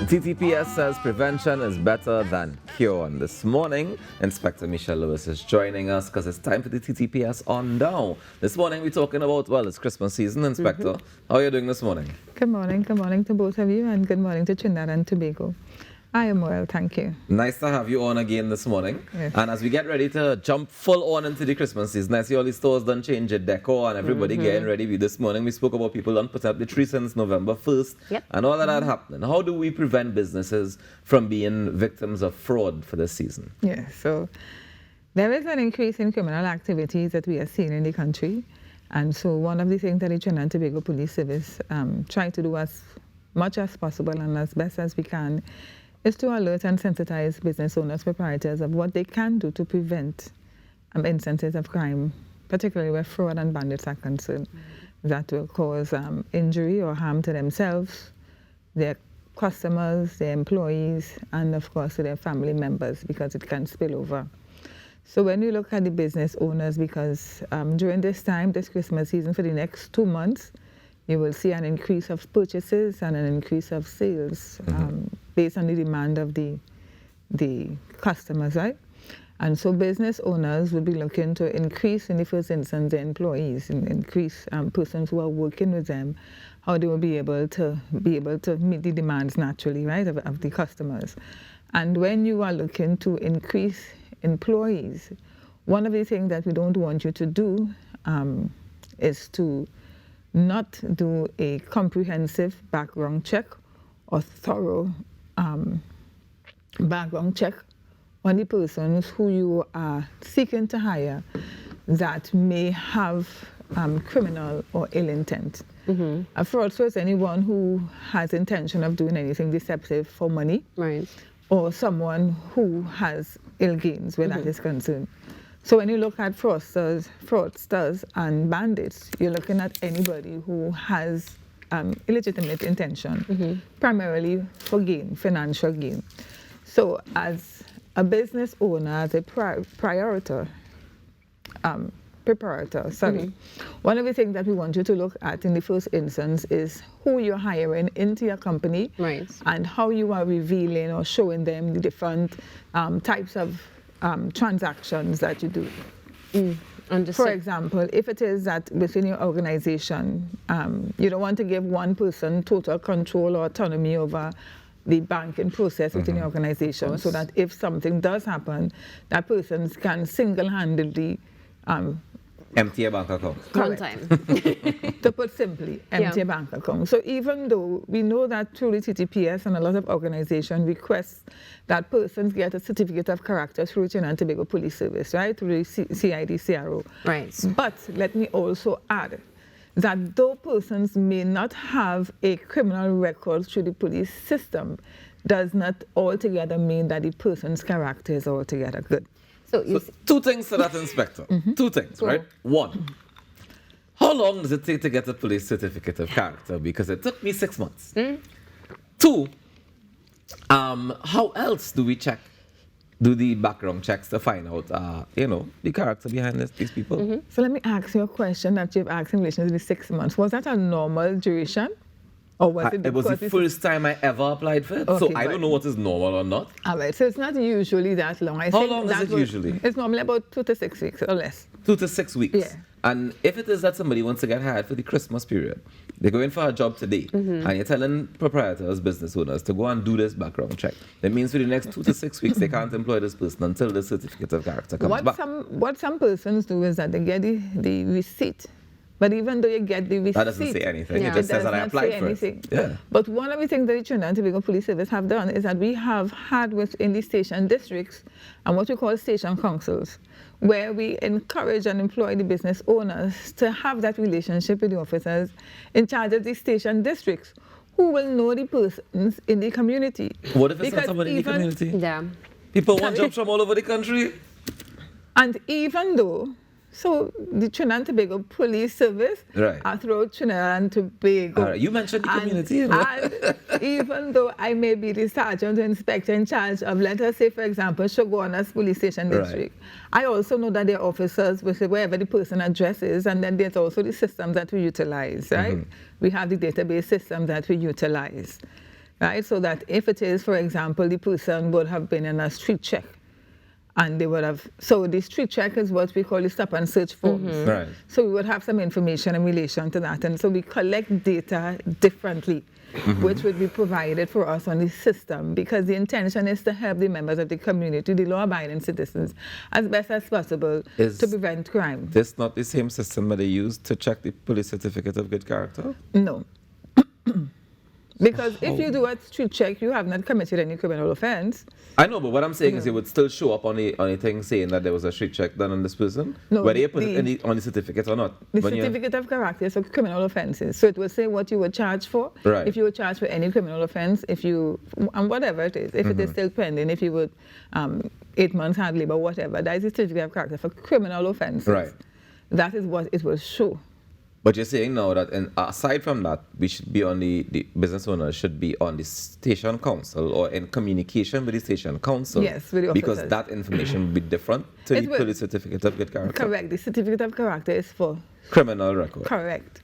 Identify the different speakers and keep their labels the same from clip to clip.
Speaker 1: TTPS says prevention is better than cure. And this morning, Inspector Michelle Lewis is joining us because it's time for the TTPS on down. This morning we're talking about, well, it's Christmas season, Inspector. How are you doing this morning?
Speaker 2: Good morning to both of you, and good morning to Trinidad and Tobago. I am well, thank you.
Speaker 1: Nice to have you on again this morning.
Speaker 2: Yes.
Speaker 1: And as we get ready to jump full on into the Christmas season, I see all the stores done change their decor and everybody getting ready. This morning we spoke about people done put up the tree since November 1st and all of that happening. How do we prevent businesses from being victims of fraud for this season?
Speaker 2: Yeah, so there is an increase in criminal activities that we are seeing in the country. And so one of the things that the Trinidad and Tobago Police Service try to do as much as possible and as best as we can is to alert and sensitize business owners, proprietors of what they can do to prevent instances of crime, particularly where fraud and bandits are concerned, that will cause injury or harm to themselves, their customers, their employees, and of course to their family members, because it can spill over. So when you look at the business owners, because during this time, this Christmas season, for the next 2 months, you will see an increase of purchases and an increase of sales based on the demand of the customers, right? And so business owners will be looking to increase, in the first instance, their employees, and increase persons who are working with them, how they will be able to meet the demands naturally, right, of the customers. And when you are looking to increase employees, one of the things that we don't want you to do is to not do a comprehensive background check or thorough background check on the persons who you are seeking to hire that may have criminal or ill intent. A fraudster is anyone who has intention of doing anything deceptive for money,
Speaker 3: right,
Speaker 2: or someone who has ill gains where that is concerned. So when you look at fraudsters and bandits, you're looking at anybody who has illegitimate intention, primarily for gain, financial gain. So as a business owner, as a preparator, one of the things that we want you to look at in the first instance is who you're hiring into your company,
Speaker 3: right,
Speaker 2: and how you are revealing or showing them the different types of transactions that you do. For example, if it is that within your organization, you don't want to give one person total control or autonomy over the banking process within your organization, so that if something does happen, that person can single-handedly
Speaker 1: Empty a bank account.
Speaker 3: one time.
Speaker 2: To put simply, empty a bank account. So even though we know that through the TTPS and a lot of organizations request that persons get a certificate of character through the Trinidad and Tobago Police Service, right, through the CID CRO.
Speaker 3: Right.
Speaker 2: But let me also add that though persons may not have a criminal record through the police system, does not altogether mean that the person's character is altogether good.
Speaker 3: So
Speaker 1: two things to that, Inspector. Two things, right? One, how long does it take to get a police certificate of character? Because it took me 6 months. Two, how else do we do the background checks to find out, the character behind these people?
Speaker 2: So let me ask you a question that you've asked in relation to the 6 months. Was that a normal duration? Or was
Speaker 1: it was the first time I ever applied for it, so I don't know what is normal or not.
Speaker 2: All right, so it's not usually that long.
Speaker 1: How long is it usually?
Speaker 2: It's normally about 2 to 6 weeks or less.
Speaker 1: 2 to 6 weeks?
Speaker 2: Yeah.
Speaker 1: And if it is that somebody wants to get hired for the Christmas period, they go in for a job today, and you're telling proprietors, business owners, to go and do this background check. That means for the next 2 to 6 weeks, they can't employ this person until the certificate of character comes back.
Speaker 2: What some persons do is that they get the receipt. But even though you get the receipt,
Speaker 1: that doesn't say anything.
Speaker 3: Yeah.
Speaker 1: It just says that I applied for it. Yeah.
Speaker 2: But one of the things that the Trinidad and Tobago Police Service have done is that we have had within the station districts and what we call station councils, where we encourage and employ the business owners to have that relationship with the officers in charge of the station districts, who will know the persons in the community.
Speaker 1: What if it's not somebody in the community?
Speaker 3: Yeah.
Speaker 1: People want jobs from all over the country.
Speaker 2: And even though, so the Trinidad and Tobago Police Service are throughout Trinidad and Tobago.
Speaker 1: All right. You mentioned the community.
Speaker 2: And even though I may be the sergeant or inspector in charge of, let us say, for example, Shoguana's police station district, I also know that there are officers with wherever the person address is, and then there's also the systems that we utilize, right? We have the database system that we utilize. right? So that if it is, for example, the person would have been in a street check, and they would have, so the street check is what we call the stop and search forms.
Speaker 1: Right.
Speaker 2: So we would have some information in relation to that. And so we collect data differently, which would be provided for us on the system, because the intention is to help the members of the community, the law-abiding citizens, as best as possible to prevent crime.
Speaker 1: This not the same system that they use to check the police certificate of good character?
Speaker 2: No. Because if you do a street check, you have not committed any criminal offense.
Speaker 1: I know, but what I'm saying is it would still show up on the thing saying that there was a street check done on this person,
Speaker 2: no,
Speaker 1: whether you put it on the certificate or not.
Speaker 2: The certificate of character is for criminal offenses. So it will say what you were charged for,
Speaker 1: right.
Speaker 2: If you were charged for any criminal offense, if you, and whatever it is, if it is still pending, if you would 8 months hard labor, whatever, that is the certificate of character for criminal offenses.
Speaker 1: Right.
Speaker 2: That is what it will show.
Speaker 1: But you're saying now that, and aside from that, we should be on the business owners should be on the station council or in communication with the station council.
Speaker 2: Yes, with the officers.
Speaker 1: Because that information will be different to the police certificate of good character.
Speaker 2: Correct. The certificate of character is for
Speaker 1: criminal record.
Speaker 2: Correct.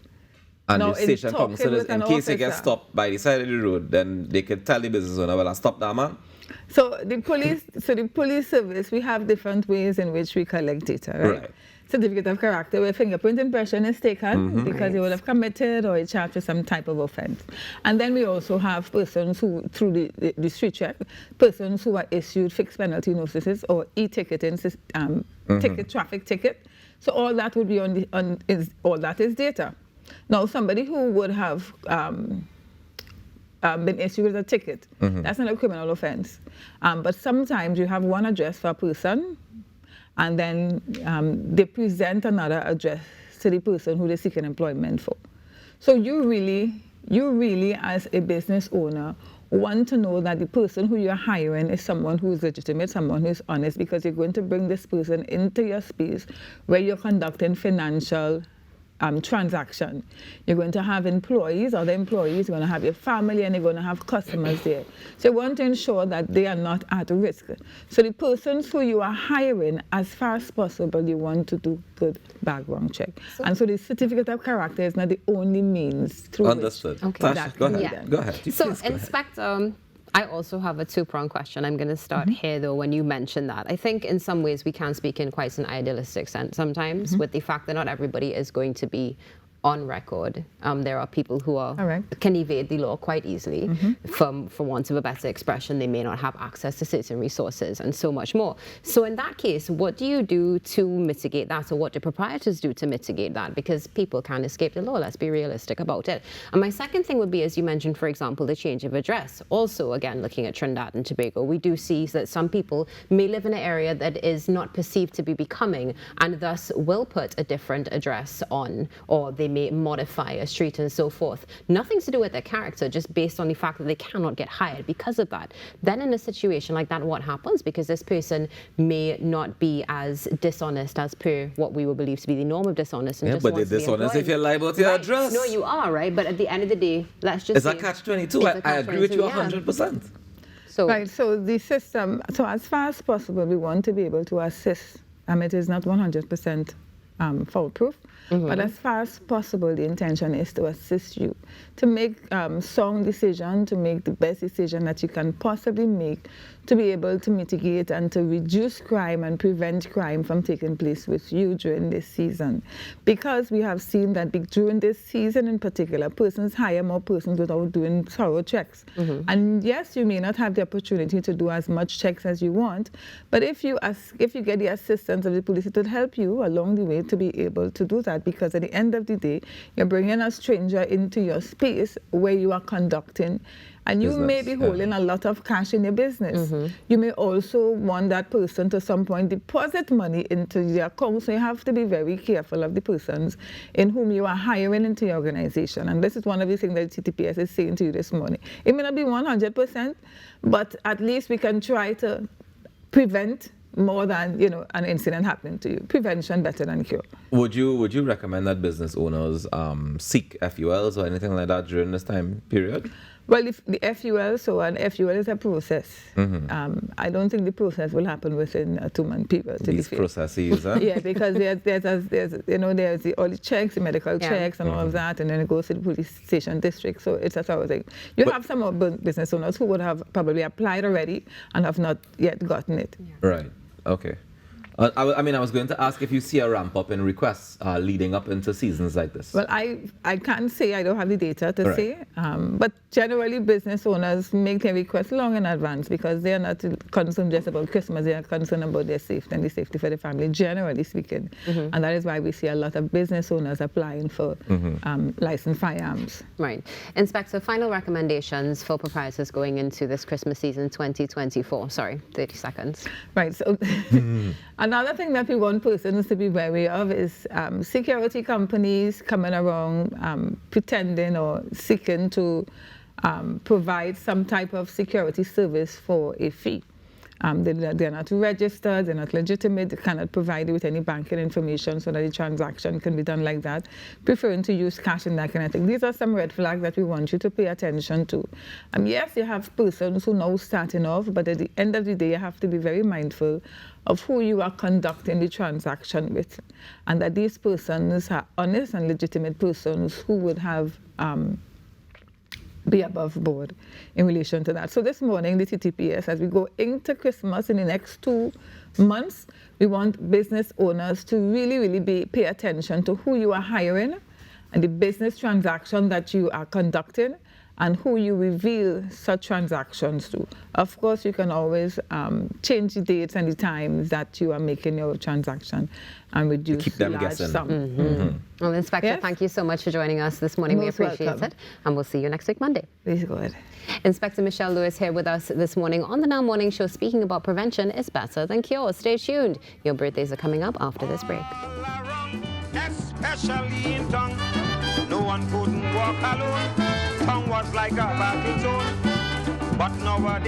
Speaker 1: And
Speaker 2: now,
Speaker 1: the station council is, in case they get stopped by the side of the road, then they can tell the business owner, well, I stopped that man.
Speaker 2: So the police service, we have different ways in which we collect data, right? Certificate of character, where fingerprint impression is taken because you would have committed or charged with some type of offense. And then we also have persons who, through the street check, persons who are issued fixed penalty notices or e-ticketing traffic ticket. So all that would be all that is data. Now, somebody who would have been issued with a ticket, that's not a criminal offense. But sometimes you have one address for a person, and then they present another address to the person who they're seeking employment for. So you really, as a business owner, want to know that the person who you're hiring is someone who is legitimate, someone who is honest, because you're going to bring this person into your space where you're conducting financial transaction. You're going to have employees, other employees, you're going to have your family, and you're going to have customers there. So you want to ensure that they are not at risk. So the persons who you are hiring, as far as possible, you want to do good background check. And so the certificate of character is not the only means through
Speaker 1: Understood.
Speaker 2: which
Speaker 1: Tasha, go ahead. Go ahead.
Speaker 3: So, Inspector, I also have a two-pronged question. I'm going to start here, though, when you mentioned that. I think in some ways we can speak in quite an idealistic sense sometimes with the fact that not everybody is going to be on record. There are people who can evade the law quite easily. For want of a better expression, they may not have access to certain resources and so much more. So in that case, what do you do to mitigate that, or what do proprietors do to mitigate that? Because people can escape the law, let's be realistic about it. And my second thing would be, as you mentioned, for example, the change of address. Also, again, looking at Trinidad and Tobago, we do see that some people may live in an area that is not perceived to be becoming, and thus will put a different address on, or they may modify a street and so forth. Nothing to do with their character, just based on the fact that they cannot get hired because of that. Then in a situation like that, what happens? Because this person may not be as dishonest as per what we would believe to be the norm of dishonest. And
Speaker 1: but they're dishonest if you lie about your address.
Speaker 3: No, you are, right? But at the end of the day, let's just
Speaker 1: It's a catch-22. I agree with you 100%.
Speaker 3: So,
Speaker 2: right, so the system, so as far as possible, we want to be able to assist. It is not 100% foolproof, but as far as possible, the intention is to assist you to make sound decision, to make the best decision that you can possibly make, to be able to mitigate and to reduce crime and prevent crime from taking place with you during this season. Because we have seen that during this season in particular, persons hire more persons without doing thorough checks. And yes, you may not have the opportunity to do as much checks as you want, but if you get the assistance of the police, it will help you along the way to be able to do that, because at the end of the day, you're bringing a stranger into your space where you are conducting, and you may be holding a lot of cash in your business. You may also want that person to some point deposit money into your account, so you have to be very careful of the persons in whom you are hiring into your organization. And this is one of the things that TTPS is saying to you this morning. It may not be 100%, but at least we can try to prevent more than, you know, an incident happening to you. Prevention better than cure.
Speaker 1: Would you recommend that business owners seek FULs or anything like that during this time period?
Speaker 2: Well, if the FUL, so an FUL is a process. I don't think the process will happen within a 2-month period.
Speaker 1: These processes, huh?
Speaker 2: Yeah, because there's all the checks, the medical checks and all of that, and then it goes to the police station district. So it's a sort of thing. You have some business owners who would have probably applied already and have not yet gotten it.
Speaker 1: Yeah. Right. Okay. I was going to ask if you see a ramp up in requests leading up into seasons like this.
Speaker 2: Well, I can't say, I don't have the data to say, but generally business owners make their requests long in advance because they are not concerned just about Christmas, they are concerned about their safety and the safety for the family, generally speaking. And that is why we see a lot of business owners applying for licensed firearms.
Speaker 3: Right. Inspector, final recommendations for proprietors going into this Christmas season 2024. Sorry, 30 seconds.
Speaker 2: Right. So another thing that we want persons to be wary of is security companies coming around pretending or seeking to provide some type of security service for a fee. They're not registered, they're not legitimate, they cannot provide you with any banking information so that the transaction can be done like that, preferring to use cash and that kind of thing. These are some red flags that we want you to pay attention to. Yes, you have persons who know starting off, but at the end of the day, you have to be very mindful of who you are conducting the transaction with, and that these persons are honest and legitimate persons who would have be above board in relation to that. So this morning, the TTPS, as we go into Christmas in the next 2 months, we want business owners to really pay attention to who you are hiring and the business transaction that you are conducting and who you reveal such transactions to. Of course, you can always change the dates and the times that you are making your transaction and reduce
Speaker 1: keep them
Speaker 2: the large
Speaker 1: guessing.
Speaker 2: sum.
Speaker 3: Well, Inspector, thank you so much for joining us this morning.
Speaker 2: Most
Speaker 3: we appreciate
Speaker 2: welcome.
Speaker 3: it. And we'll see you next week, Monday.
Speaker 2: Please go ahead.
Speaker 3: Inspector Michelle Lewis here with us this morning on the Now Morning Show, speaking about prevention is better than cure. Stay tuned. Your birthdays are coming up after this break.
Speaker 4: Especially in tongue, no one couldn't walk alone. Tongue was like a battle zone, but nowadays